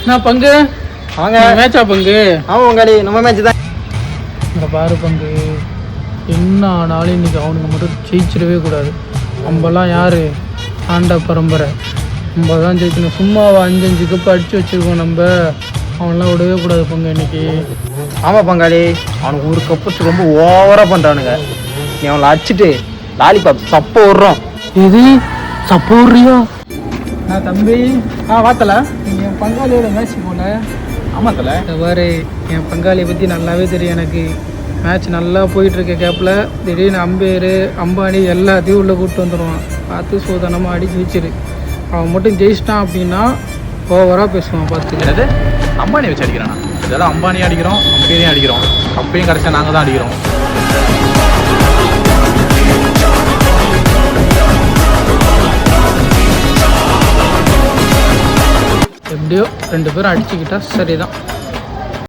நான் பங்கு வாங்க மேட்சா பங்கு. ஆமாம் பங்காளி நம்ம மேட்ச் தான். இங்கே பாரு பங்கு, என்ன ஆனாலும் இன்னைக்கு அவனுக்கு மட்டும் ஜெயிச்சிடவே கூடாது. நம்மலாம் யார், ஆண்ட பரம்பரை, நம்ம தான் ஜெயிக்கணும். சும்மாவா 5-5 கப்பு அடித்து வச்சுருக்கோம் நம்ம, அவனெலாம் விடவே கூடாது பங்கு இன்னைக்கு. ஆமாம் பங்காளி, அவனுக்கு ஒரு கப்பு ரொம்ப ஓவராக பண்ணுறானுங்க. நீ அவனை அடிச்சுட்டு லாலிபாப் சப்ப விட்றோம். எது சப்போ விட்றியா? நான் தம்பி வாத்தல நீங்கள் என் பங்காளியோட மேட்ச் போல. ஆமாம் தலை. பாரு, என் பங்காளியை பற்றி நல்லாவே தெரியும் எனக்கு. மேட்ச் நல்லா போயிட்டுருக்க கேப்பில் திடீர்னு அம்பானி எல்லாத்தையும் உள்ளே கூப்பிட்டு வந்துடுவான். பார்த்து சோதனமாக அடிச்சு வச்சிரு. அவன் மட்டும் ஜெயிச்சிட்டான் அப்படின்னா ஓவராக பேசுவான். பார்த்து என்னது அம்பானி வச்சு அடிக்கிறானா? இதெல்லாம் அம்பானியும் அடிக்கிறோம், அம்பையும் அடிக்கிறோம், அப்பையும் கடைசியாக நாங்கள் தான் அடிக்கிறோம். எப்படியோ 2 பேரும் அடிச்சுக்கிட்டா சரிதான்.